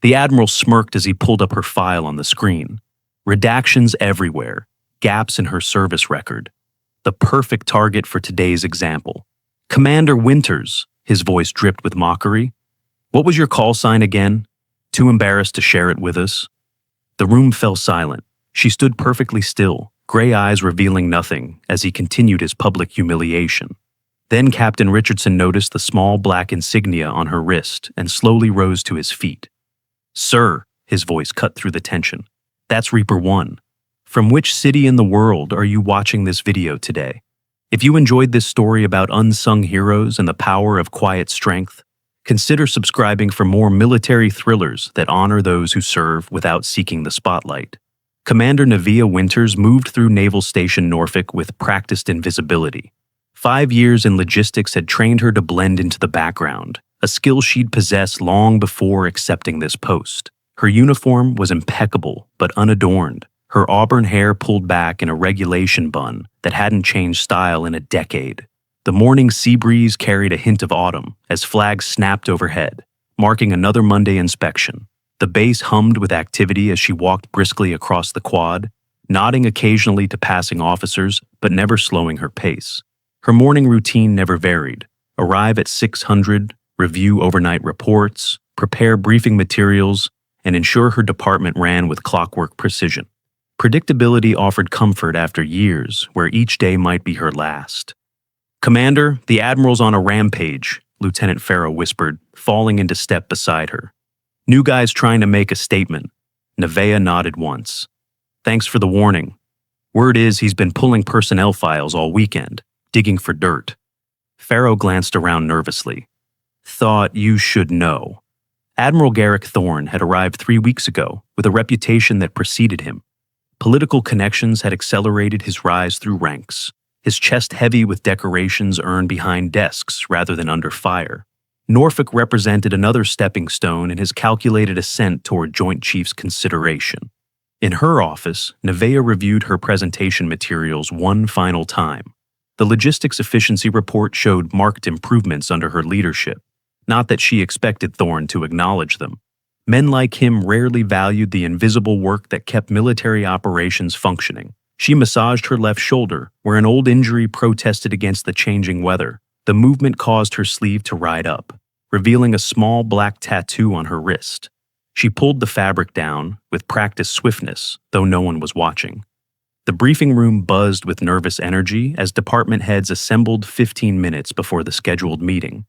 The Admiral smirked as he pulled up her file on the screen. Redactions everywhere, gaps in her service record. The perfect target for today's example. "Commander Winters," his voice dripped with mockery. "What was your call sign again? Too embarrassed to share it with us?" The room fell silent. She stood perfectly still, gray eyes revealing nothing as he continued his public humiliation. Then Captain Richardson noticed the small black insignia on her wrist and slowly rose to his feet. "Sir," his voice cut through the tension, "that's Reaper 1. From which city in the world are you watching this video today? If you enjoyed this story about unsung heroes and the power of quiet strength, consider subscribing for more military thrillers that honor those who serve without seeking the spotlight." Commander Nevia Winters moved through Naval Station Norfolk with practiced invisibility. 5 years in logistics had trained her to blend into the background, a skill she'd possessed long before accepting this post. Her uniform was impeccable but unadorned, her auburn hair pulled back in a regulation bun that hadn't changed style in a decade. The morning sea breeze carried a hint of autumn as flags snapped overhead, marking another Monday inspection. The base hummed with activity as she walked briskly across the quad, nodding occasionally to passing officers but never slowing her pace. Her morning routine never varied. Arrive at 600, review overnight reports, prepare briefing materials, and ensure her department ran with clockwork precision. Predictability offered comfort after years where each day might be her last. "Commander, the Admiral's on a rampage," Lieutenant Farrow whispered, falling into step beside her. "New guy's trying to make a statement." Nevea nodded once. "Thanks for the warning. Word is he's been pulling personnel files all weekend, digging for dirt." Farrow glanced around nervously. "Thought you should know." Admiral Garrick Thorne had arrived 3 weeks ago with a reputation that preceded him. Political connections had accelerated his rise through ranks, his chest heavy with decorations earned behind desks rather than under fire. Norfolk represented another stepping stone in his calculated ascent toward Joint Chiefs consideration. In her office, Nevea reviewed her presentation materials one final time. The logistics efficiency report showed marked improvements under her leadership. Not that she expected Thorne to acknowledge them. Men like him rarely valued the invisible work that kept military operations functioning. She massaged her left shoulder, where an old injury protested against the changing weather. The movement caused her sleeve to ride up, revealing a small black tattoo on her wrist. She pulled the fabric down with practiced swiftness, though no one was watching. The briefing room buzzed with nervous energy as department heads assembled 15 minutes before the scheduled meeting.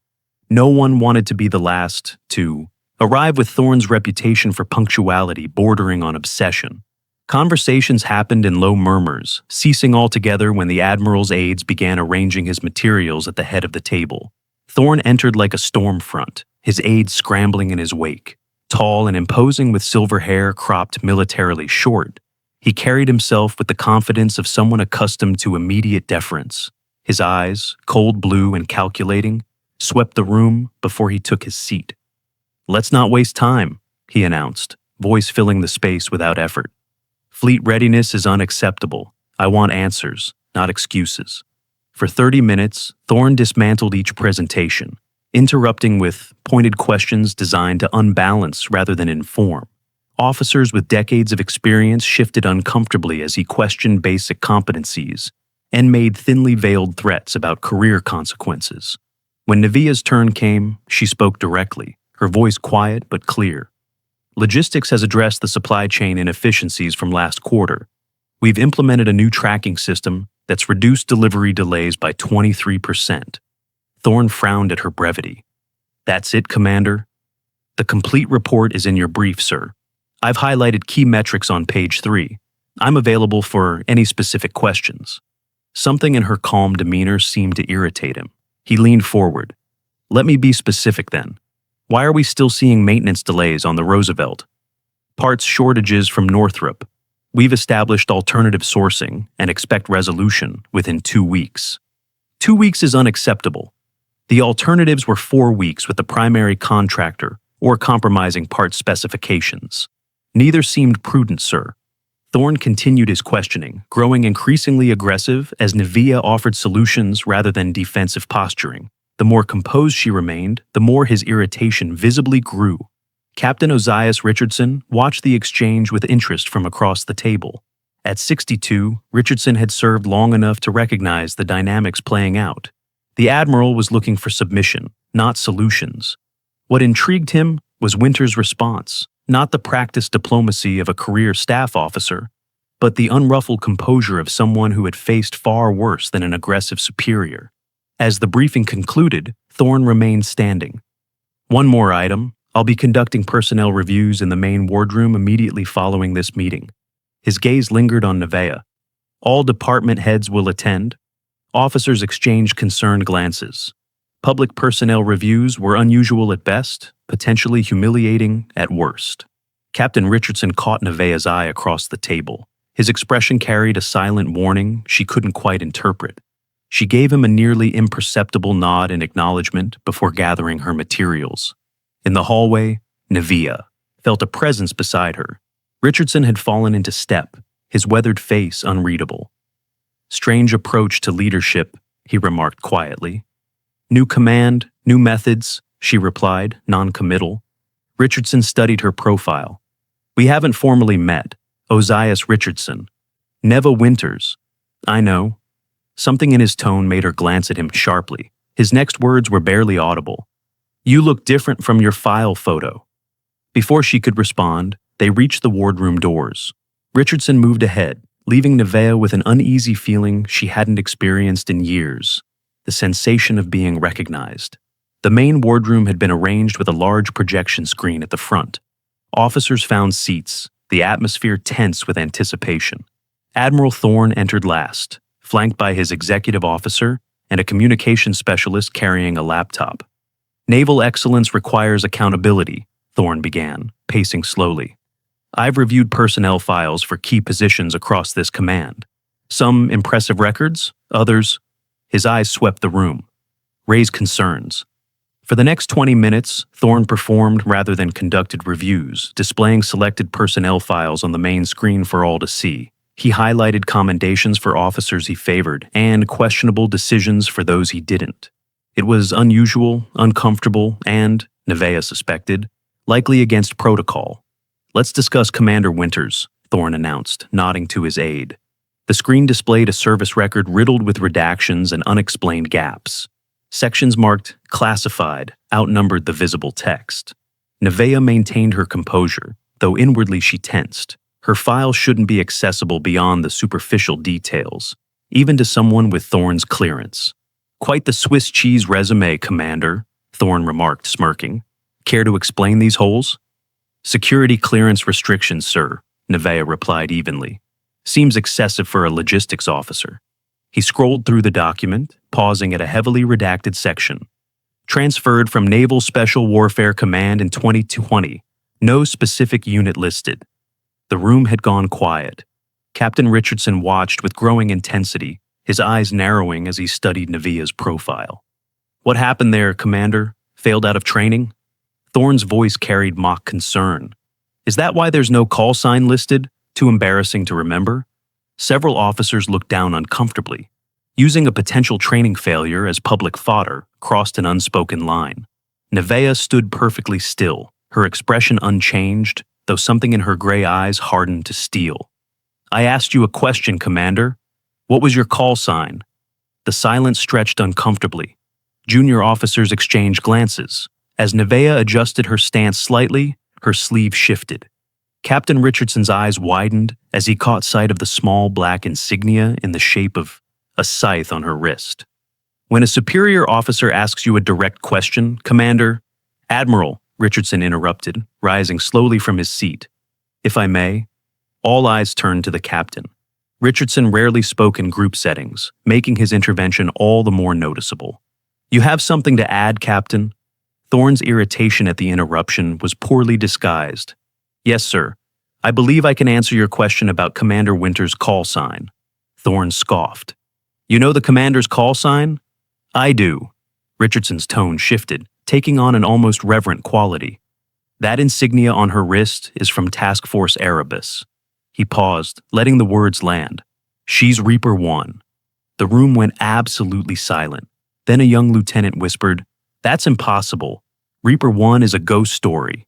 No one wanted to be the last to arrive, with Thorne's reputation for punctuality bordering on obsession. Conversations happened in low murmurs, ceasing altogether when the Admiral's aides began arranging his materials at the head of the table. Thorne entered like a storm front, his aides scrambling in his wake. Tall and imposing with silver hair cropped militarily short, he carried himself with the confidence of someone accustomed to immediate deference. His eyes, cold blue and calculating, swept the room before he took his seat. "Let's not waste time," he announced, voice filling the space without effort. "Fleet readiness is unacceptable. I want answers, not excuses." For 30 minutes, Thorne dismantled each presentation, interrupting with pointed questions designed to unbalance rather than inform. Officers with decades of experience shifted uncomfortably as he questioned basic competencies and made thinly veiled threats about career consequences. When Nevea's turn came, she spoke directly, her voice quiet but clear. "Logistics has addressed the supply chain inefficiencies from last quarter. We've implemented a new tracking system that's reduced delivery delays by 23%. Thorne frowned at her brevity. "That's it, Commander? The complete report is in your brief, sir. I've highlighted key metrics on page 3. I'm available for any specific questions." Something in her calm demeanor seemed to irritate him. He leaned forward. "Let me be specific then. Why are we still seeing maintenance delays on the Roosevelt? Parts shortages from Northrop. We've established alternative sourcing and expect resolution within 2 weeks. 2 weeks is unacceptable. The alternatives were 4 weeks with the primary contractor or compromising part specifications. Neither seemed prudent, sir." Thorne continued his questioning, growing increasingly aggressive as Nevea offered solutions rather than defensive posturing. The more composed she remained, the more his irritation visibly grew. Captain Ozias Richardson watched the exchange with interest from across the table. At 62, Richardson had served long enough to recognize the dynamics playing out. The Admiral was looking for submission, not solutions. What intrigued him was Winter's response, not the practiced diplomacy of a career staff officer, but the unruffled composure of someone who had faced far worse than an aggressive superior. As the briefing concluded, Thorne remained standing. "One more item. I'll be conducting personnel reviews in the main wardroom immediately following this meeting." His gaze lingered on Nevaeh. "All department heads will attend." Officers exchanged concerned glances. Public personnel reviews were unusual at best, potentially humiliating at worst. Captain Richardson caught Nevaeh's eye across the table. His expression carried a silent warning she couldn't quite interpret. She gave him a nearly imperceptible nod in acknowledgement before gathering her materials. In the hallway, Nevaeh felt a presence beside her. Richardson had fallen into step, his weathered face unreadable. "Strange approach to leadership," he remarked quietly. "New command, new methods," she replied, non-committal. Richardson studied her profile. "We haven't formally met. Ozias Richardson. Neva Winters." "I know." Something in his tone made her glance at him sharply. His next words were barely audible. "You look different from your file photo." Before she could respond, they reached the wardroom doors. Richardson moved ahead, leaving Nevaeh with an uneasy feeling she hadn't experienced in years, the sensation of being recognized. The main wardroom had been arranged with a large projection screen at the front. Officers found seats, the atmosphere tense with anticipation. Admiral Thorne entered last, flanked by his executive officer and a communications specialist carrying a laptop. "Naval excellence requires accountability," Thorne began, pacing slowly. "I've reviewed personnel files for key positions across this command. Some impressive records, others—" His eyes swept the room, raised concerns. For the next 20 minutes, Thorne performed rather than conducted reviews, displaying selected personnel files on the main screen for all to see. He highlighted commendations for officers he favored and questionable decisions for those he didn't. It was unusual, uncomfortable, and, Nevaeh suspected, likely against protocol. "Let's discuss Commander Winters," Thorne announced, nodding to his aide. The screen displayed a service record riddled with redactions and unexplained gaps. Sections marked classified outnumbered the visible text. Nevaeh maintained her composure, though inwardly she tensed. Her file shouldn't be accessible beyond the superficial details, even to someone with Thorne's clearance. "Quite the Swiss cheese resume, Commander," Thorne remarked, smirking. "Care to explain these holes?" "Security clearance restrictions, sir," Nevaeh replied evenly. "Seems excessive for a logistics officer." He scrolled through the document, pausing at a heavily redacted section. "Transferred from Naval Special Warfare Command in 2020. No specific unit listed." The room had gone quiet. Captain Richardson watched with growing intensity, his eyes narrowing as he studied Nevaeh's profile. "What happened there, Commander? Failed out of training?" Thorne's voice carried mock concern. "Is that why there's no call sign listed? Too embarrassing to remember?" Several officers looked down uncomfortably. Using a potential training failure as public fodder crossed an unspoken line. Nevaeh stood perfectly still, her expression unchanged, though something in her gray eyes hardened to steel. "I asked you a question, Commander. What was your call sign?" The silence stretched uncomfortably. Junior officers exchanged glances. As Nevaeh adjusted her stance slightly, her sleeve shifted. Captain Richardson's eyes widened as he caught sight of the small black insignia in the shape of a scythe on her wrist. "When a superior officer asks you a direct question, Commander—" "Admiral," Richardson interrupted, rising slowly from his seat. "If I may." All eyes turned to the captain. Richardson rarely spoke in group settings, making his intervention all the more noticeable. "You have something to add, Captain?" Thorne's irritation at the interruption was poorly disguised. "Yes, sir. I believe I can answer your question about Commander Winters' call sign." Thorne scoffed. "You know the commander's call sign?" "I do." Richardson's tone shifted, taking on an almost reverent quality. "That insignia on her wrist is from Task Force Erebus." He paused, letting the words land. "She's Reaper 1. The room went absolutely silent. Then a young lieutenant whispered, "That's impossible. Reaper 1 is a ghost story."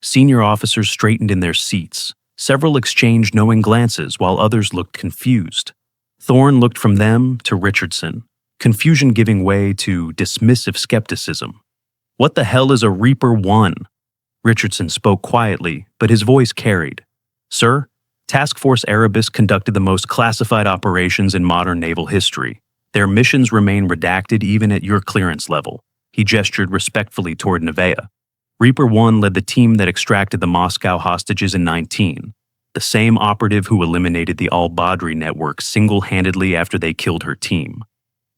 Senior officers straightened in their seats. Several exchanged knowing glances while others looked confused. Thorne looked from them to Richardson, confusion giving way to dismissive skepticism. "What the hell is a Reaper 1? Richardson spoke quietly, but his voice carried. "Sir, Task Force Erebus conducted the most classified operations in modern naval history. Their missions remain redacted even at your clearance level." He gestured respectfully toward Nevaeh. "Reaper 1 led the team that extracted the Moscow hostages in 19, the same operative who eliminated the Al-Badri network single-handedly after they killed her team."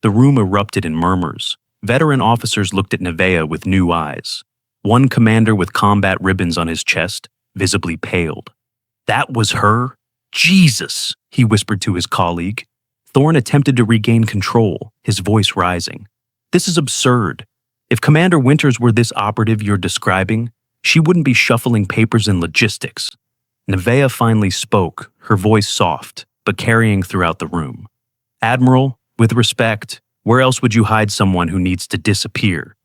The room erupted in murmurs. Veteran officers looked at Nevaeh with new eyes. One commander with combat ribbons on his chest visibly paled. "That was her? Jesus!" he whispered to his colleague. Thorne attempted to regain control, his voice rising. "This is absurd. If Commander Winters were this operative you're describing, she wouldn't be shuffling papers and logistics." Nevaeh finally spoke, her voice soft, but carrying throughout the room. "Admiral, with respect, where else would you hide someone who needs to disappear?"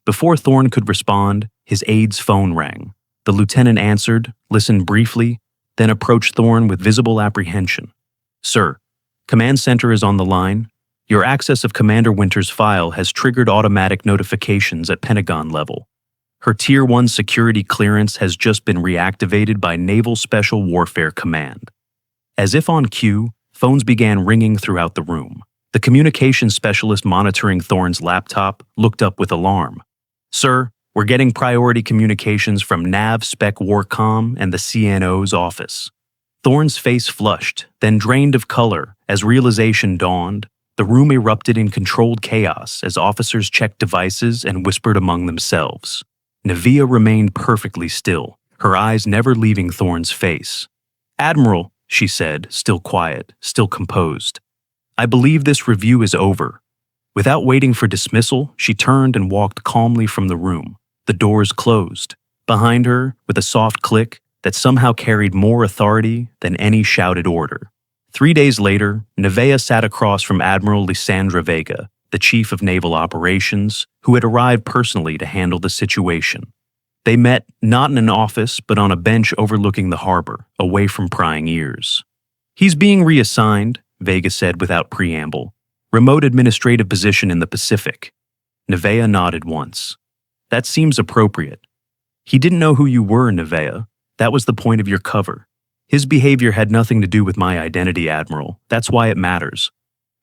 Before Thorne could respond, his aide's phone rang. The lieutenant answered, listened briefly, then approached Thorne with visible apprehension. "Sir, Command Center is on the line. Your access of Commander Winters' file has triggered automatic notifications at Pentagon level. Her Tier 1 security clearance has just been reactivated by Naval Special Warfare Command." As if on cue, phones began ringing throughout the room. The communications specialist monitoring Thorne's laptop looked up with alarm. "Sir, we're getting priority communications from Nav Spec Warcom and the CNO's office." Thorne's face flushed, then drained of color as realization dawned. The room erupted in controlled chaos as officers checked devices and whispered among themselves. Nevaeh remained perfectly still, her eyes never leaving Thorne's face. "Admiral," she said, still quiet, still composed, "I believe this review is over." Without waiting for dismissal, she turned and walked calmly from the room. The doors closed. Behind her, with a soft click that somehow carried more authority than any shouted order. 3 days later, Nevaeh sat across from Admiral Lysandra Vega, the Chief of Naval Operations, who had arrived personally to handle the situation. They met not in an office, but on a bench overlooking the harbor, away from prying ears. "He's being reassigned," Vega said without preamble. "Remote administrative position in the Pacific." Nevaeh nodded once. "That seems appropriate." "He didn't know who you were, Nevaeh. That was the point of your cover. His behavior had nothing to do with my identity, Admiral. That's why it matters."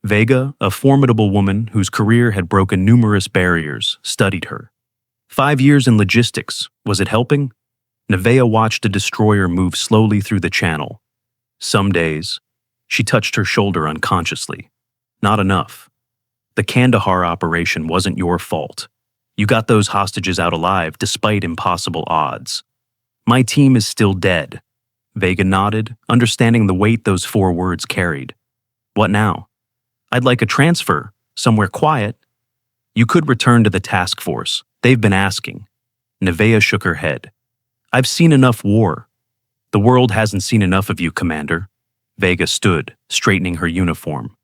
Vega, a formidable woman whose career had broken numerous barriers, studied her. 5 years in logistics, was it helping? Nevaeh watched a destroyer move slowly through the channel. "Some days." She touched her shoulder unconsciously. "Not enough. The Kandahar operation wasn't your fault. You got those hostages out alive despite impossible odds. My team is still dead." Vega nodded, understanding the weight those 4 words carried. "What now?" "I'd like a transfer, somewhere quiet." "You could return to the task force. They've been asking." Nevaeh shook her head. "I've seen enough war." "The world hasn't seen enough of you, Commander." Vega stood, straightening her uniform.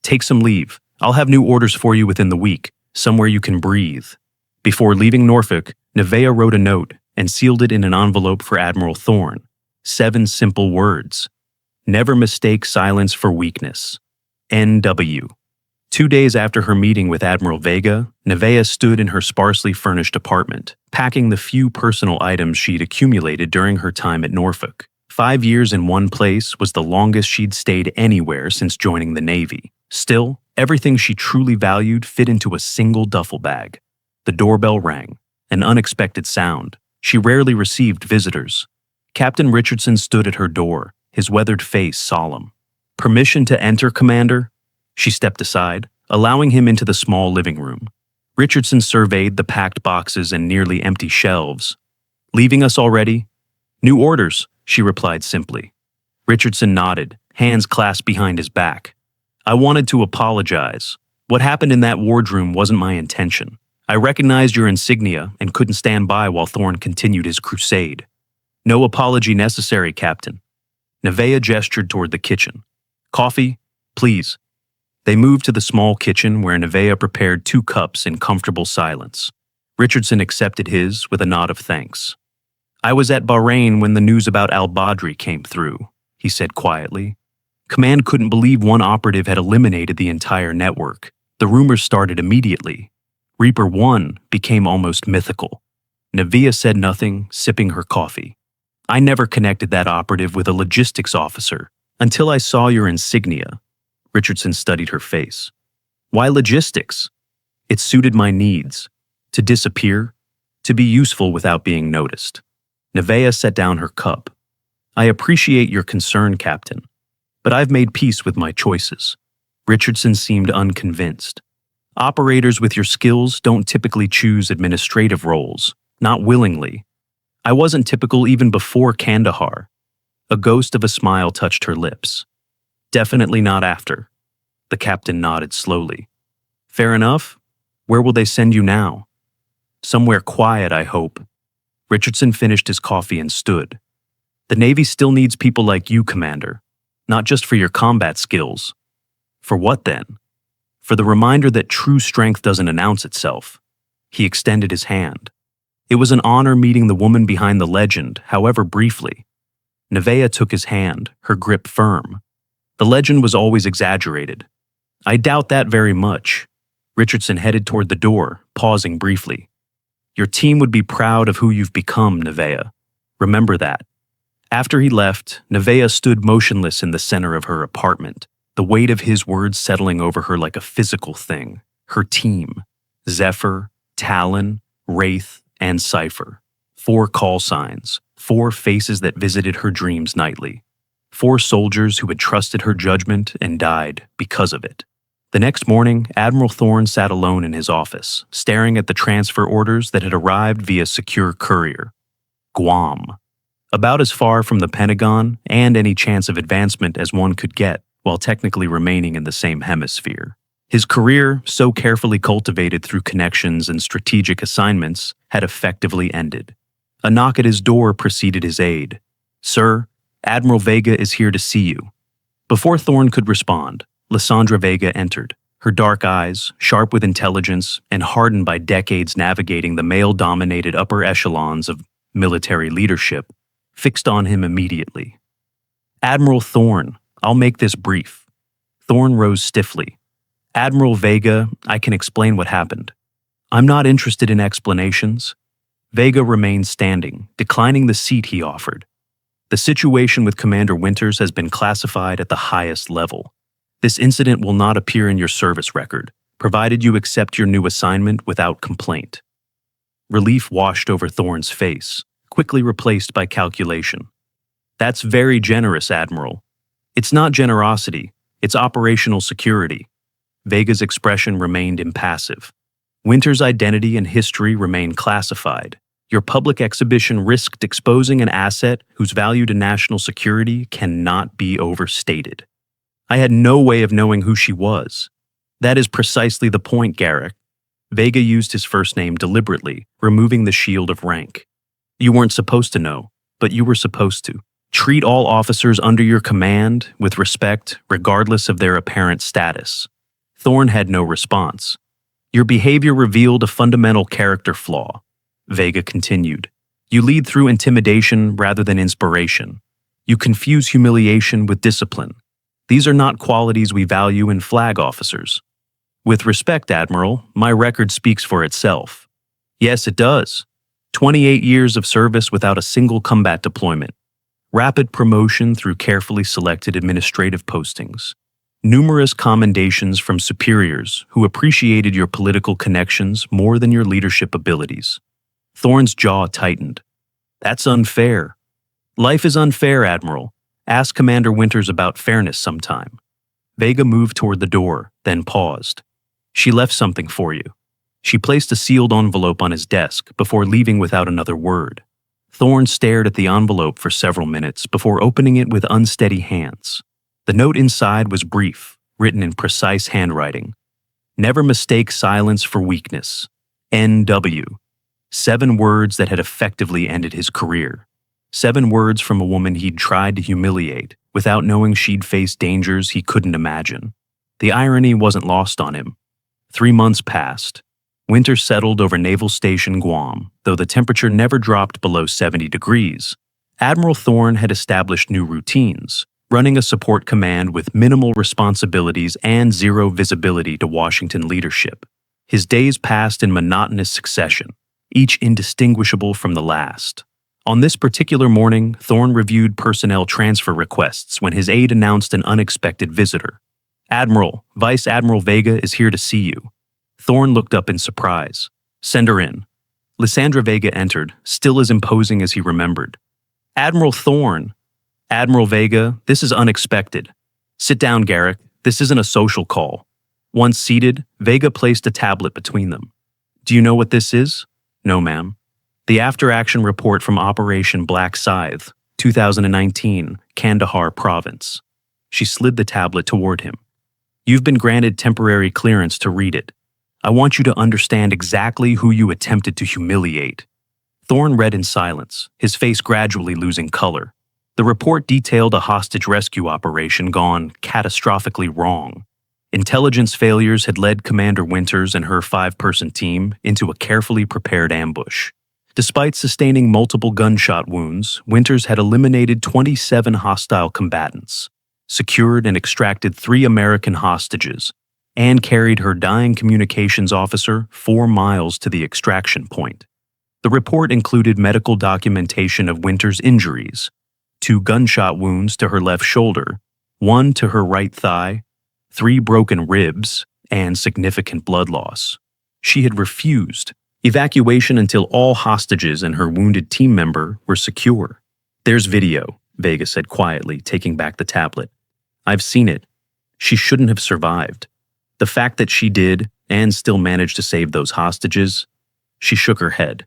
"Take some leave. I'll have new orders for you within the week, somewhere you can breathe." Before leaving Norfolk, Nevaeh wrote a note and sealed it in an envelope for Admiral Thorne. 7 simple words. "Never mistake silence for weakness. N.W." 2 days after her meeting with Admiral Vega, Nevaeh stood in her sparsely furnished apartment, packing the few personal items she'd accumulated during her time at Norfolk. 5 years in one place was the longest she'd stayed anywhere since joining the Navy. Still, everything she truly valued fit into a single duffel bag. The doorbell rang, an unexpected sound. She rarely received visitors. Captain Richardson stood at her door, his weathered face solemn. "Permission to enter, Commander?" She stepped aside, allowing him into the small living room. Richardson surveyed the packed boxes and nearly empty shelves. "Leaving us already?" "New orders," she replied simply. Richardson nodded, hands clasped behind his back. "I wanted to apologize. What happened in that wardroom wasn't my intention. I recognized your insignia and couldn't stand by while Thorne continued his crusade." "No apology necessary, Captain." Nevaeh gestured toward the kitchen. "Coffee, please." They moved to the small kitchen where Nevaeh prepared 2 cups in comfortable silence. Richardson accepted his with a nod of thanks. I was at Bahrain when the news about al-Badri came through, he said quietly. Command couldn't believe one operative had eliminated the entire network. The rumors started immediately. Reaper 1 became almost mythical. Nevaeh said nothing, sipping her coffee. I never connected that operative with a logistics officer until I saw your insignia. Richardson studied her face. Why logistics? It suited my needs. To disappear, to be useful without being noticed. Nevaeh set down her cup. I appreciate your concern, Captain, but I've made peace with my choices. Richardson seemed unconvinced. Operators with your skills don't typically choose administrative roles, not willingly. I wasn't typical even before Kandahar. A ghost of a smile touched her lips. Definitely not after. The captain nodded slowly. Fair enough. Where will they send you now? Somewhere quiet, I hope. Richardson finished his coffee and stood. The Navy still needs people like you, Commander. Not just for your combat skills. For what then? For the reminder that true strength doesn't announce itself. He extended his hand. It was an honor meeting the woman behind the legend, however briefly. Nevaeh took his hand, her grip firm. The legend was always exaggerated. I doubt that very much. Richardson headed toward the door, pausing briefly. Your team would be proud of who you've become, Nevaeh. Remember that. After he left, Nevaeh stood motionless in the center of her apartment, the weight of his words settling over her like a physical thing. Her team. Zephyr, Talon, Wraith, and Cypher. 4 call signs, 4 faces that visited her dreams nightly. 4 soldiers who had trusted her judgment and died because of it. The next morning, Admiral Thorne sat alone in his office, staring at the transfer orders that had arrived via secure courier. Guam. About as far from the Pentagon and any chance of advancement as one could get, while technically remaining in the same hemisphere. His career, so carefully cultivated through connections and strategic assignments, had effectively ended. A knock at his door preceded his aide. Sir, Admiral Vega is here to see you. Before Thorne could respond, Lysandra Vega entered, her dark eyes, sharp with intelligence and hardened by decades navigating the male-dominated upper echelons of military leadership, fixed on him immediately. Admiral Thorne, I'll make this brief. Thorne rose stiffly. Admiral Vega, I can explain what happened. I'm not interested in explanations. Vega remained standing, declining the seat he offered. The situation with Commander Winters has been classified at the highest level. This incident will not appear in your service record, provided you accept your new assignment without complaint. Relief washed over Thorne's face, quickly replaced by calculation. That's very generous, Admiral. It's not generosity, it's operational security. Vega's expression remained impassive. Winters' identity and history remain classified. Your public exhibition risked exposing an asset whose value to national security cannot be overstated. I had no way of knowing who she was. That is precisely the point, Garrick. Vega used his first name deliberately, removing the shield of rank. You weren't supposed to know, but you were supposed to. Treat all officers under your command with respect, regardless of their apparent status. Thorne had no response. Your behavior revealed a fundamental character flaw. Vega continued. You lead through intimidation rather than inspiration. You confuse humiliation with discipline. These are not qualities we value in flag officers. With respect, Admiral, my record speaks for itself. Yes, it does. 28 years of service without a single combat deployment. Rapid promotion through carefully selected administrative postings. Numerous commendations from superiors who appreciated your political connections more than your leadership abilities. Thorne's jaw tightened. That's unfair. Life is unfair, Admiral. Ask Commander Winters about fairness sometime. Vega moved toward the door, then paused. She left something for you. She placed a sealed envelope on his desk before leaving without another word. Thorne stared at the envelope for several minutes before opening it with unsteady hands. The note inside was brief, written in precise handwriting. Never mistake silence for weakness. N.W. 7 words that had effectively ended his career. 7 words from a woman he'd tried to humiliate without knowing she'd face dangers he couldn't imagine. The irony wasn't lost on him. 3 months passed. Winter settled over Naval Station Guam, though the temperature never dropped below 70 degrees. Admiral Thorne had established new routines, running a support command with minimal responsibilities and zero visibility to Washington leadership. His days passed in monotonous succession, each indistinguishable from the last. On this particular morning, Thorne reviewed personnel transfer requests when his aide announced an unexpected visitor. "Admiral, Vice Admiral Vega is here to see you." Thorne looked up in surprise. "Send her in." Lysandra Vega entered, still as imposing as he remembered. "Admiral Thorne." "Admiral Vega, this is unexpected." "Sit down, Garrick. This isn't a social call." Once seated, Vega placed a tablet between them. "Do you know what this is?" "No, ma'am." "The after-action report from Operation Black Scythe, 2019, Kandahar Province." She slid the tablet toward him. "You've been granted temporary clearance to read it. I want you to understand exactly who you attempted to humiliate." Thorne read in silence, his face gradually losing color. The report detailed a hostage rescue operation gone catastrophically wrong. Intelligence failures had led Commander Winters and her 5-person team into a carefully prepared ambush. Despite sustaining multiple gunshot wounds, Winters had eliminated 27 hostile combatants, secured and extracted 3 American hostages, and carried her dying communications officer 4 miles to the extraction point. The report included medical documentation of Winters' injuries: 2 gunshot wounds to her left shoulder, 1 to her right thigh, 3 broken ribs, and significant blood loss. She had refused evacuation until all hostages and her wounded team member were secure. "There's video," Vega said quietly, taking back the tablet. "I've seen it. She shouldn't have survived. The fact that she did, and still managed to save those hostages." She shook her head.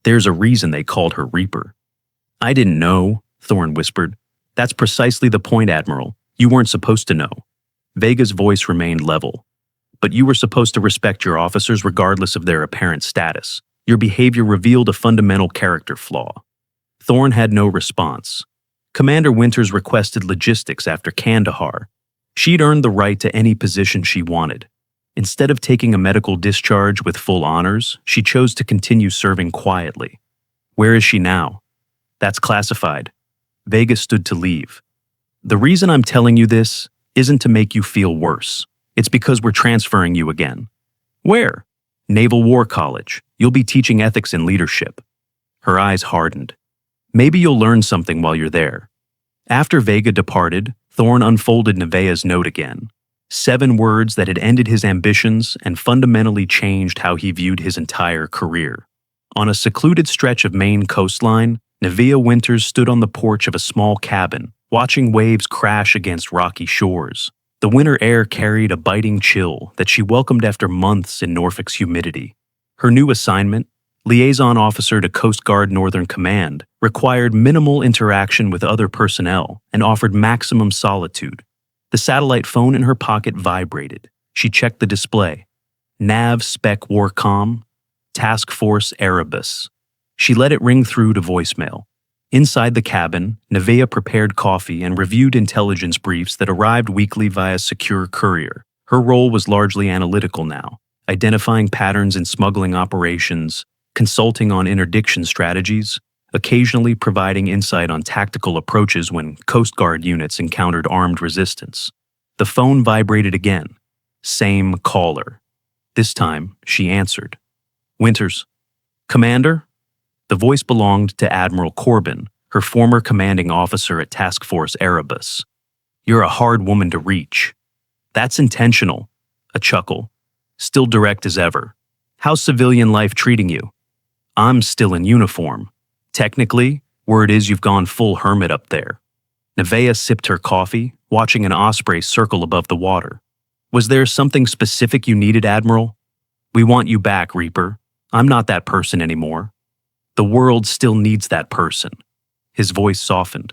"There's a reason they called her Reaper." "I didn't know," Thorne whispered. "That's precisely the point, Admiral. You weren't supposed to know." Vega's voice remained level. "But you were supposed to respect your officers regardless of their apparent status. Your behavior revealed a fundamental character flaw." Thorne had no response. Commander Winters requested logistics after Kandahar. She'd earned the right to any position she wanted. Instead of taking a medical discharge with full honors, she chose to continue serving quietly. "Where is she now?" "That's classified." Vega stood to leave. "The reason I'm telling you this isn't to make you feel worse. It's because we're transferring you again." "Where?" "Naval War College. You'll be teaching ethics and leadership." Her eyes hardened. "Maybe you'll learn something while you're there." After Vega departed, Thorne unfolded Nevaeh's note again. 7 words that had ended his ambitions and fundamentally changed how he viewed his entire career. On a secluded stretch of Maine coastline, Nevaeh Winters stood on the porch of a small cabin, watching waves crash against rocky shores. The winter air carried a biting chill that she welcomed after months in Norfolk's humidity. Her new assignment, liaison officer to Coast Guard Northern Command, required minimal interaction with other personnel and offered maximum solitude. The satellite phone in her pocket vibrated. She checked the display. Nav Spec Warcom, Task Force Erebus. She let it ring through to voicemail. Inside the cabin, Nevaeh prepared coffee and reviewed intelligence briefs that arrived weekly via secure courier. Her role was largely analytical now, identifying patterns in smuggling operations, consulting on interdiction strategies, occasionally providing insight on tactical approaches when Coast Guard units encountered armed resistance. The phone vibrated again. Same caller. This time, she answered. "Winters." "Commander?" The voice belonged to Admiral Corbin, her former commanding officer at Task Force Erebus. "You're a hard woman to reach." "That's intentional." A chuckle. "Still direct as ever. How's civilian life treating you?" "I'm still in uniform. Technically, word is you've gone full hermit up there." Nevaeh sipped her coffee, watching an osprey circle above the water. "Was there something specific you needed, Admiral?" "We want you back, Reaper. I'm not that person anymore." "The world still needs that person." His voice softened.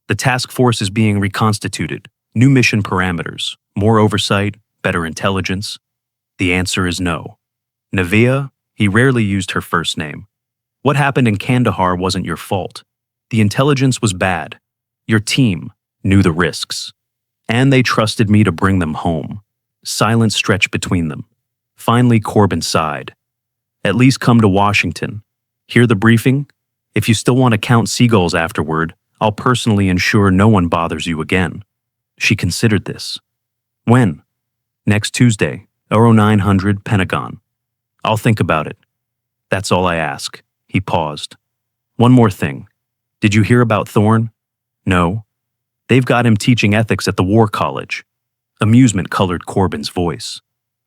"The task force is being reconstituted. New mission parameters. More oversight, better intelligence." The answer is no. "Nevaeh," he rarely used her first name. "What happened in Kandahar wasn't your fault. The intelligence was bad. Your team knew the risks. And they trusted me to bring them home." Silence stretched between them. Finally, Corbin sighed. At least come to Washington. Hear the briefing? If you still want to count seagulls afterward, I'll personally ensure no one bothers you again." She considered this. "When?" "Next Tuesday, 0900 Pentagon." "I'll think about it. That's all I ask." He paused. "One more thing. Did you hear about Thorne?" "No." "They've got him teaching ethics at the War College." Amusement colored Corbin's voice.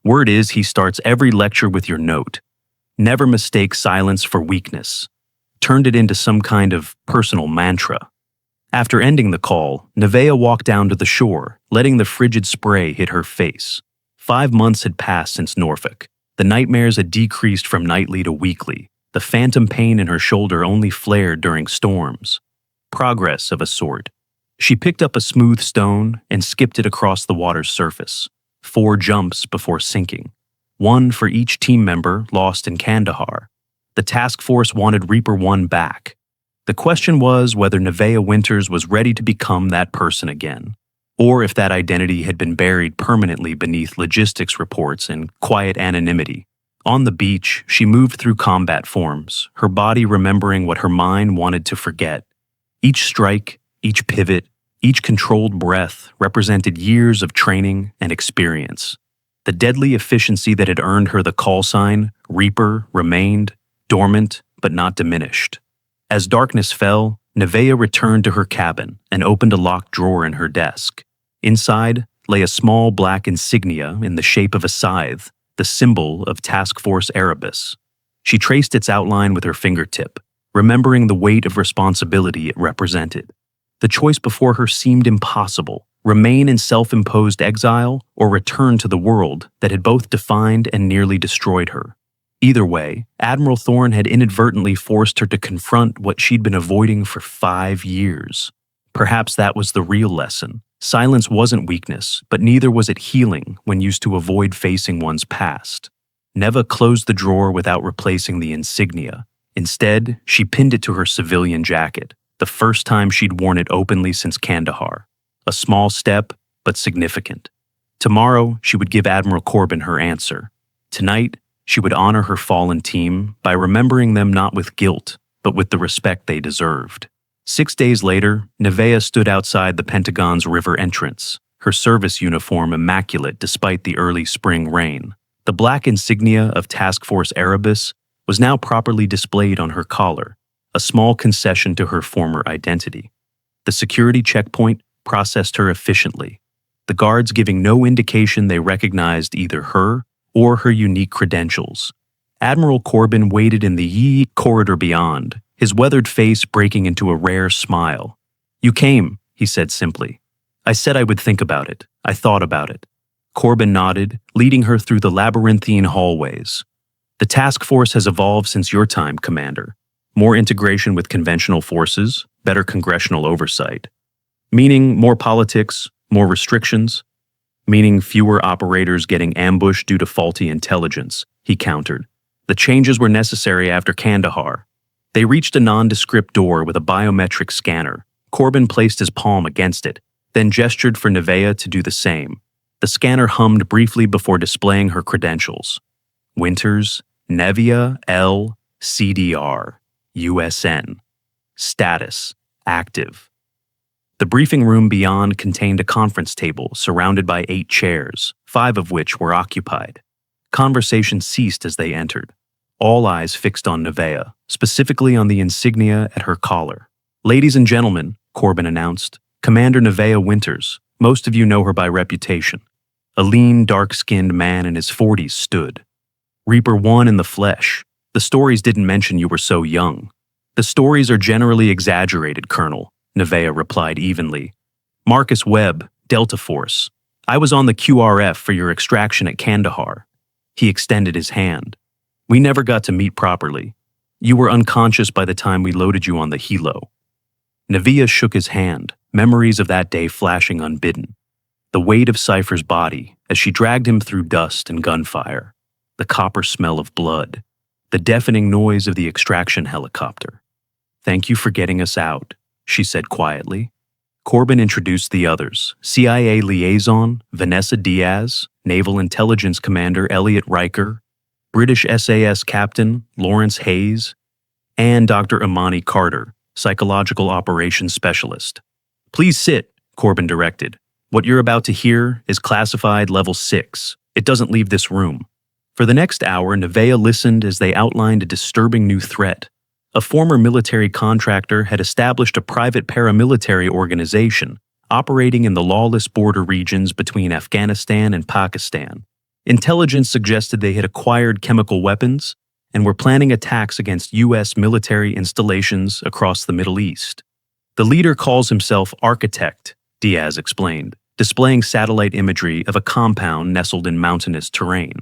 "Word is he starts every lecture with your note. Never mistake silence for weakness." Turned it into some kind of personal mantra. After ending the call, Nevaeh walked down to the shore, letting the frigid spray hit her face. 5 months had passed since Norfolk. The nightmares had decreased from nightly to weekly. The phantom pain in her shoulder only flared during storms. Progress of a sort. She picked up a smooth stone and skipped it across the water's surface. 4 jumps before sinking. 1 for each team member lost in Kandahar. The task force wanted Reaper 1 back. The question was whether Nevaeh Winters was ready to become that person again, or if that identity had been buried permanently beneath logistics reports and quiet anonymity. On the beach, she moved through combat forms, her body remembering what her mind wanted to forget. Each strike, each pivot, each controlled breath represented years of training and experience. The deadly efficiency that had earned her the call sign, Reaper, remained, dormant but not diminished. As darkness fell, Nevaeh returned to her cabin and opened a locked drawer in her desk. Inside lay a small black insignia in the shape of a scythe, the symbol of Task Force Erebus. She traced its outline with her fingertip, remembering the weight of responsibility it represented. The choice before her seemed impossible: remain in self-imposed exile or return to the world that had both defined and nearly destroyed her. Either way, Admiral Thorne had inadvertently forced her to confront what she'd been avoiding for 5 years. Perhaps that was the real lesson. Silence wasn't weakness, but neither was it healing when used to avoid facing one's past. Nevaeh closed the drawer without replacing the insignia. Instead, she pinned it to her civilian jacket, the first time she'd worn it openly since Kandahar. A small step, but significant. Tomorrow, she would give Admiral Corbin her answer. Tonight, she would honor her fallen team by remembering them not with guilt, but with the respect they deserved. 6 days later, Nevaeh stood outside the Pentagon's river entrance, her service uniform immaculate despite the early spring rain. The black insignia of Task Force Erebus was now properly displayed on her collar, a small concession to her former identity. The security checkpoint processed her efficiently, the guards giving no indication they recognized either her or her unique credentials. Admiral Corbin waited in the corridor beyond, his weathered face breaking into a rare smile. "You came," he said simply. "I said I would think about it. I thought about it." Corbin nodded, leading her through the labyrinthine hallways. "The task force has evolved since your time, Commander. More integration with conventional forces, better congressional oversight. Meaning more politics, more restrictions. Meaning fewer operators getting ambushed due to faulty intelligence," he countered. "The changes were necessary after Kandahar." They reached a nondescript door with a biometric scanner. Corbin placed his palm against it, then gestured for Nevaeh to do the same. The scanner hummed briefly before displaying her credentials. Winters, Nevaeh L. CDR, USN. Status: active. The briefing room beyond contained a conference table surrounded by 8 chairs, 5 of which were occupied. Conversation ceased as they entered. All eyes fixed on Nevaeh, specifically on the insignia at her collar. "Ladies and gentlemen," Corbin announced, "Commander Nevaeh Winters. Most of you know her by reputation." A lean, dark-skinned man in his 40s stood. "Reaper 1 in the flesh. The stories didn't mention you were so young." "The stories are generally exaggerated, Colonel," Nevaeh replied evenly. "Marcus Webb, Delta Force. I was on the QRF for your extraction at Kandahar." He extended his hand. "We never got to meet properly. You were unconscious by the time we loaded you on the helo." Nevaeh shook his hand, memories of that day flashing unbidden. The weight of Cypher's body as she dragged him through dust and gunfire. The copper smell of blood. The deafening noise of the extraction helicopter. "Thank you for getting us out," she said quietly. Corbin introduced the others: CIA liaison Vanessa Diaz, Naval Intelligence Commander Elliot Riker, British SAS Captain Lawrence Hayes, and Dr. Imani Carter, Psychological Operations Specialist. Please sit, Corbin directed. What you're about to hear is classified level 6. It doesn't leave this room. For the next hour, Nevaeh listened as they outlined a disturbing new threat. A former military contractor had established a private paramilitary organization operating in the lawless border regions between Afghanistan and Pakistan. Intelligence suggested they had acquired chemical weapons and were planning attacks against U.S. military installations across the Middle East. The leader calls himself Architect, Diaz explained, displaying satellite imagery of a compound nestled in mountainous terrain.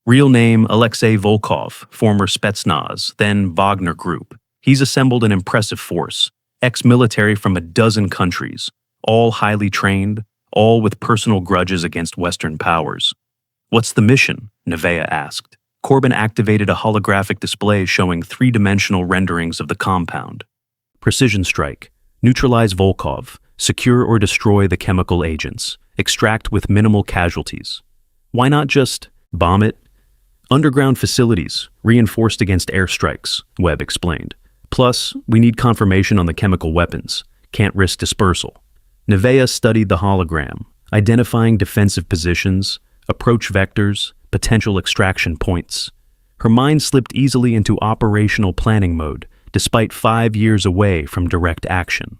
Real name Alexei Volkov, former Spetsnaz, then Wagner Group. He's assembled an impressive force, ex-military from a dozen countries, all highly trained, all with personal grudges against Western powers. What's the mission? Nevaeh asked. Corbin activated a holographic display showing three-dimensional renderings of the compound. Precision strike. Neutralize Volkov. Secure or destroy the chemical agents. Extract with minimal casualties. Why not just bomb it? Underground facilities, reinforced against airstrikes, Webb explained. Plus, we need confirmation on the chemical weapons. Can't risk dispersal. Nevaeh studied the hologram, identifying defensive positions, approach vectors, potential extraction points. Her mind slipped easily into operational planning mode, despite 5 years away from direct action.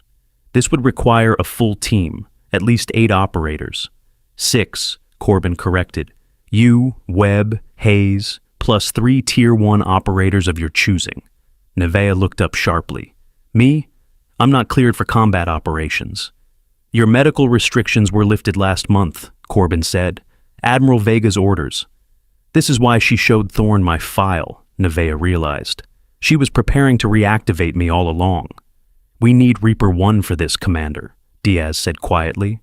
This would require a full team, at least 8 operators. 6, Corbin corrected. You, Webb, Hayes, plus 3 Tier 1 operators of your choosing. Nevaeh looked up sharply. Me? I'm not cleared for combat operations. Your medical restrictions were lifted last month, Corbin said. Admiral Vega's orders. This is why she showed Thorne my file, Nevaeh realized. She was preparing to reactivate me all along. We need Reaper 1 for this, Commander, Diaz said quietly.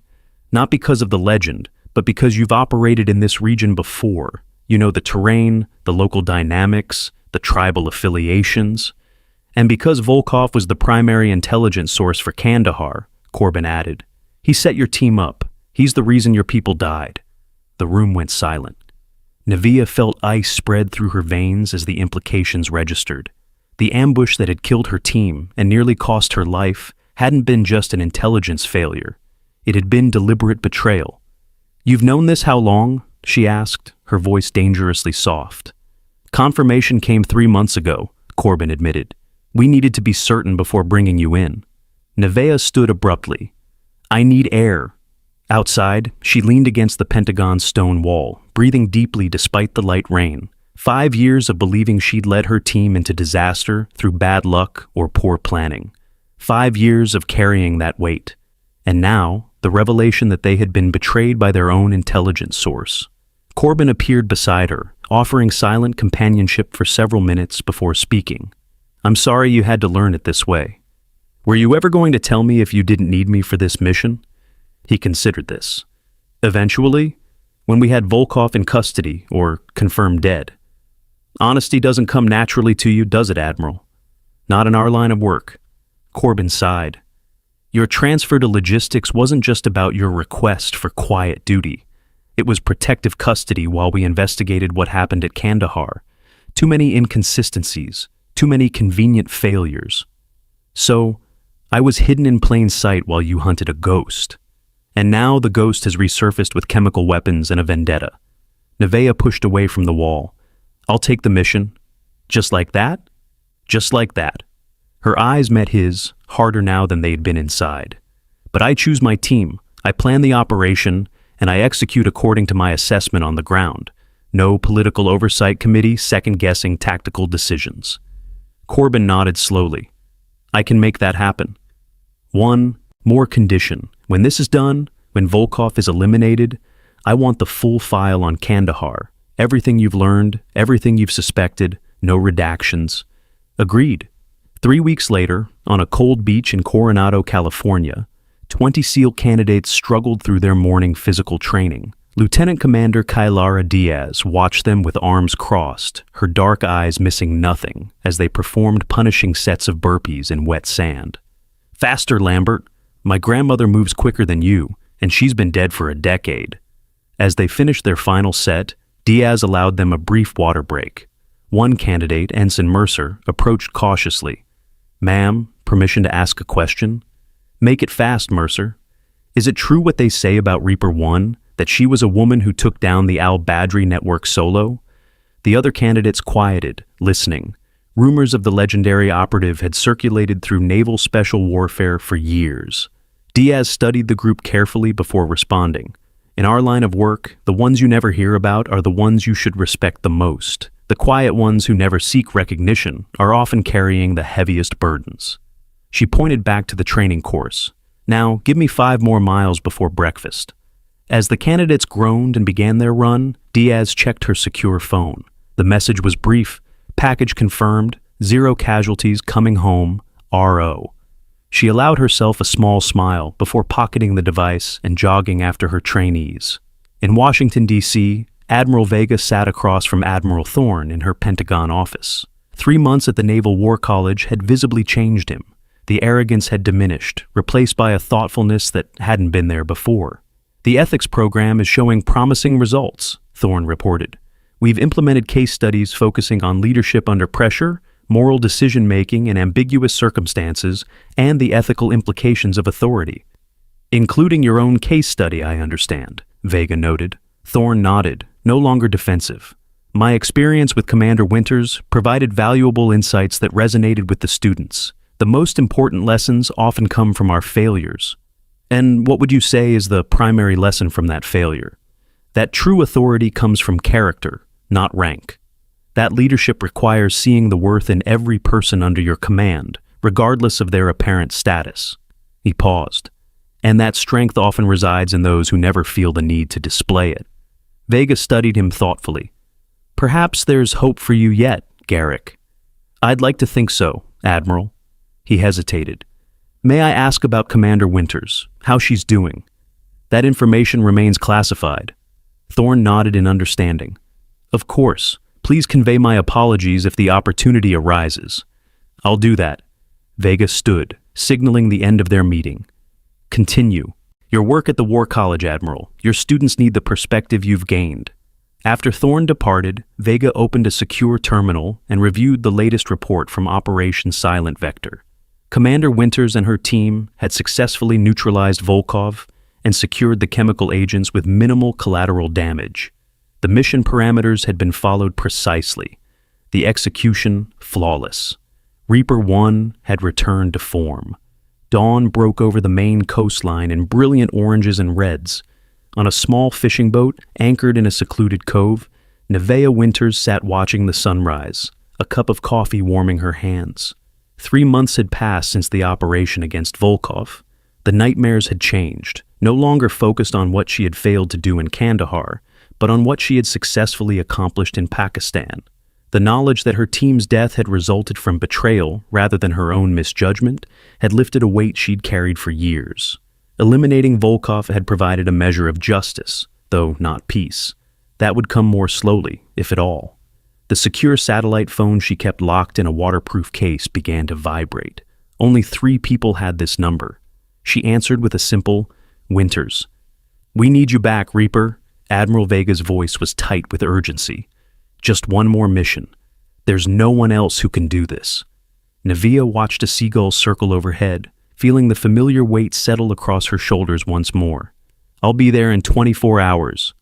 Not because of the legend, but because you've operated in this region before. You know the terrain, the local dynamics, the tribal affiliations. And because Volkov was the primary intelligence source for Kandahar, Corbin added. He set your team up. He's the reason your people died. The room went silent. Nevaeh felt ice spread through her veins as the implications registered. The ambush that had killed her team and nearly cost her life hadn't been just an intelligence failure. It had been deliberate betrayal. You've known this how long? She asked, her voice dangerously soft. Confirmation came 3 months ago, Corbin admitted. We needed to be certain before bringing you in. Nevaeh stood abruptly. I need air. Outside, she leaned against the Pentagon's stone wall, breathing deeply despite the light rain. 5 years of believing she'd led her team into disaster through bad luck or poor planning. 5 years of carrying that weight. And now, the revelation that they had been betrayed by their own intelligence source. Corbin appeared beside her, offering silent companionship for several minutes before speaking. I'm sorry you had to learn it this way. Were you ever going to tell me if you didn't need me for this mission? He considered this. Eventually, when we had Volkov in custody or confirmed dead. Honesty doesn't come naturally to you, does it, Admiral? Not in our line of work. Corbin sighed. Your transfer to logistics wasn't just about your request for quiet duty. It was protective custody while we investigated what happened at Kandahar. Too many inconsistencies, too many convenient failures. So, I was hidden in plain sight while you hunted a ghost. And now the ghost has resurfaced with chemical weapons and a vendetta. Nevaeh pushed away from the wall. I'll take the mission. Just like that? Just like that. Her eyes met his, harder now than they'd been inside. But I choose my team, I plan the operation, and I execute according to my assessment on the ground. No political oversight committee second-guessing tactical decisions. Corbin nodded slowly. I can make that happen. One more condition. When this is done, when Volkov is eliminated, I want the full file on Kandahar. Everything you've learned, everything you've suspected, no redactions. Agreed. 3 weeks later, on a cold beach in Coronado, California, 20 SEAL candidates struggled through their morning physical training. Lieutenant Commander Kailara Diaz watched them with arms crossed, her dark eyes missing nothing as they performed punishing sets of burpees in wet sand. Faster, Lambert. My grandmother moves quicker than you, and she's been dead for a decade. As they finished their final set, Diaz allowed them a brief water break. One candidate, Ensign Mercer, approached cautiously. "Ma'am, permission to ask a question?" "Make it fast, Mercer." "Is it true what they say about Reaper 1, that she was a woman who took down the Al-Badri network solo?" The other candidates quieted, listening. Rumors of the legendary operative had circulated through naval special warfare for years. Diaz studied the group carefully before responding. "In our line of work, the ones you never hear about are the ones you should respect the most. The quiet ones who never seek recognition are often carrying the heaviest burdens." She pointed back to the training course. "Now, give me 5 more miles before breakfast." As the candidates groaned and began their run, Diaz checked her secure phone. The message was brief. "Package confirmed, 0 casualties coming home, RO." She allowed herself a small smile before pocketing the device and jogging after her trainees. In Washington, D.C., Admiral Vega sat across from Admiral Thorne in her Pentagon office. 3 months at the Naval War College had visibly changed him. The arrogance had diminished, replaced by a thoughtfulness that hadn't been there before. "The ethics program is showing promising results," Thorne reported. "We've implemented case studies focusing on leadership under pressure, moral decision-making in ambiguous circumstances, and the ethical implications of authority." "Including your own case study, I understand," Vega noted. Thorne nodded, no longer defensive. "My experience with Commander Winters provided valuable insights that resonated with the students. The most important lessons often come from our failures." "And what would you say is the primary lesson from that failure?" "That true authority comes from character, not rank. That leadership requires seeing the worth in every person under your command, regardless of their apparent status." He paused. "And that strength often resides in those who never feel the need to display it." Vega studied him thoughtfully. "Perhaps there's hope for you yet, Garrick." "I'd like to think so, Admiral." He hesitated. "May I ask about Commander Winters, how she's doing?" "That information remains classified." Thorne nodded in understanding. "Of course. Please convey my apologies if the opportunity arises." "I'll do that." Vega stood, signaling the end of their meeting. "Continue. Your work at the War College, Admiral. Your students need the perspective you've gained." After Thorne departed, Vega opened a secure terminal and reviewed the latest report from Operation Silent Vector. Commander Winters and her team had successfully neutralized Volkov and secured the chemical agents with minimal collateral damage. The mission parameters had been followed precisely. The execution, flawless. Reaper 1 had returned to form. Dawn broke over the main coastline in brilliant oranges and reds. On a small fishing boat, anchored in a secluded cove, Nevaeh Winters sat watching the sunrise, a cup of coffee warming her hands. 3 months had passed since the operation against Volkov. The nightmares had changed, no longer focused on what she had failed to do in Kandahar, but on what she had successfully accomplished in Pakistan. The knowledge that her team's death had resulted from betrayal rather than her own misjudgment had lifted a weight she'd carried for years. Eliminating Volkov had provided a measure of justice, though not peace. That would come more slowly, if at all. The secure satellite phone she kept locked in a waterproof case began to vibrate. Only 3 people had this number. She answered with a simple, "Winters." "We need you back, Reaper." Admiral Vega's voice was tight with urgency. "Just one more mission. There's no one else who can do this." Nevaeh watched a seagull circle overhead, feeling the familiar weight settle across her shoulders once more. "I'll be there in 24 hours.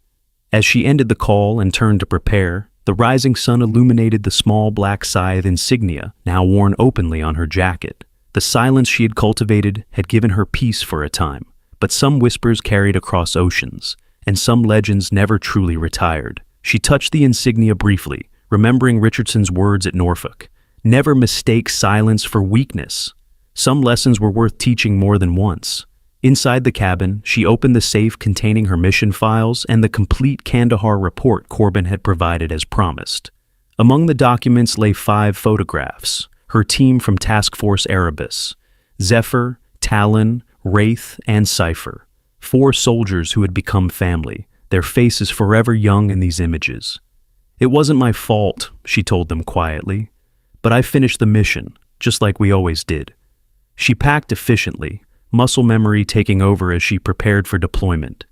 As she ended the call and turned to prepare, the rising sun illuminated the small black scythe insignia now worn openly on her jacket. The silence she had cultivated had given her peace for a time, but some whispers carried across oceans, and some legends never truly retired. She touched the insignia briefly, remembering Richardson's words at Norfolk. Never mistake silence for weakness. Some lessons were worth teaching more than once. Inside the cabin, she opened the safe containing her mission files and the complete Kandahar report Corbin had provided as promised. Among the documents lay 5 photographs, her team from Task Force Erebus, Zephyr, Talon, Wraith, and Cypher. 4 soldiers who had become family, their faces forever young in these images. "It wasn't my fault," she told them quietly, "but I finished the mission, just like we always did." She packed efficiently, muscle memory taking over as she prepared for deployment.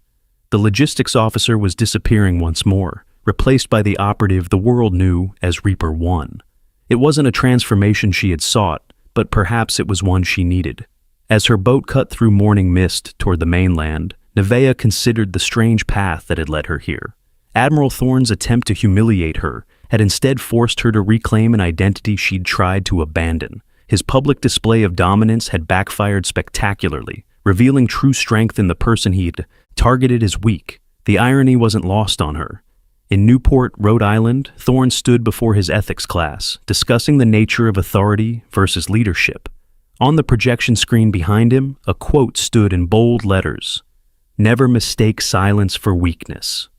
The logistics officer was disappearing once more, replaced by the operative the world knew as Reaper 1. It wasn't a transformation she had sought, but perhaps it was one she needed. As her boat cut through morning mist toward the mainland, Nevaeh considered the strange path that had led her here. Admiral Thorne's attempt to humiliate her had instead forced her to reclaim an identity she'd tried to abandon. His public display of dominance had backfired spectacularly, revealing true strength in the person he'd targeted as weak. The irony wasn't lost on her. In Newport, Rhode Island, Thorne stood before his ethics class, discussing the nature of authority versus leadership. On the projection screen behind him, a quote stood in bold letters: "Never mistake silence for weakness."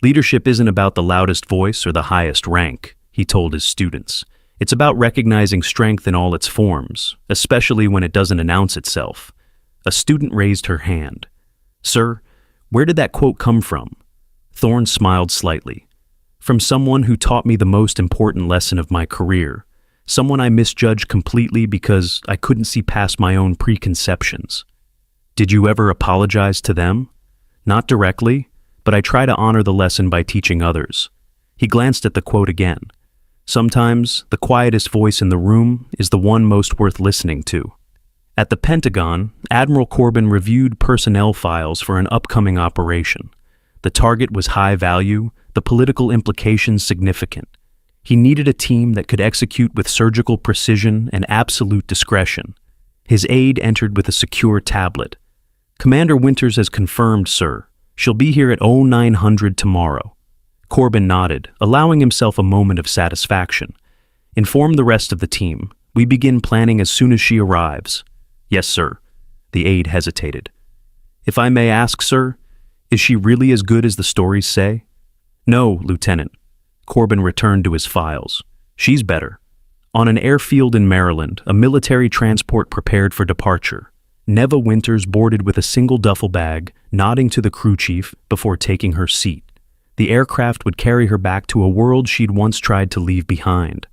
Leadership isn't about the loudest voice or the highest rank, he told his students. It's about recognizing strength in all its forms, especially when it doesn't announce itself. A student raised her hand. "Sir, where did that quote come from?" Thorne smiled slightly. "From someone who taught me the most important lesson of my career. Someone I misjudged completely because I couldn't see past my own preconceptions." "Did you ever apologize to them?" "Not directly, but I try to honor the lesson by teaching others." He glanced at the quote again. "Sometimes the quietest voice in the room is the one most worth listening to." At the Pentagon, Admiral Corbin reviewed personnel files for an upcoming operation. The target was high value, the political implications significant. He needed a team that could execute with surgical precision and absolute discretion. His aide entered with a secure tablet. "Commander Winters has confirmed, sir. She'll be here at 0900 tomorrow." Corbin nodded, allowing himself a moment of satisfaction. "Inform the rest of the team. We begin planning as soon as she arrives." "Yes, sir." The aide hesitated. "If I may ask, sir, is she really as good as the stories say?" "No, Lieutenant." Corbin returned to his files. "She's better." On an airfield in Maryland, a military transport prepared for departure. Neva Winters boarded with a single duffel bag, nodding to the crew chief before taking her seat. The aircraft would carry her back to a world she'd once tried to leave behind.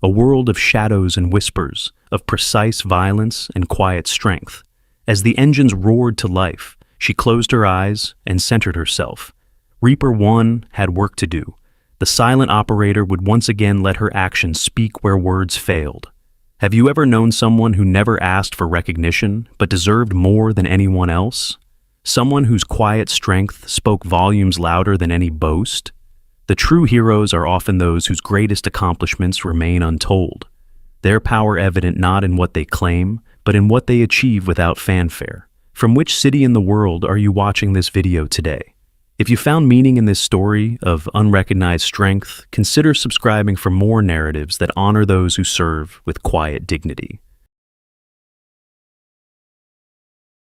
A world of shadows and whispers, of precise violence and quiet strength. As the engines roared to life, she closed her eyes and centered herself. Reaper 1 had work to do. The silent operator would once again let her actions speak where words failed. Have you ever known someone who never asked for recognition, but deserved more than anyone else? Someone whose quiet strength spoke volumes louder than any boast? The true heroes are often those whose greatest accomplishments remain untold. Their power evident not in what they claim, but in what they achieve without fanfare. From which city in the world are you watching this video today? If you found meaning in this story of unrecognized strength, consider subscribing for more narratives that honor those who serve with quiet dignity.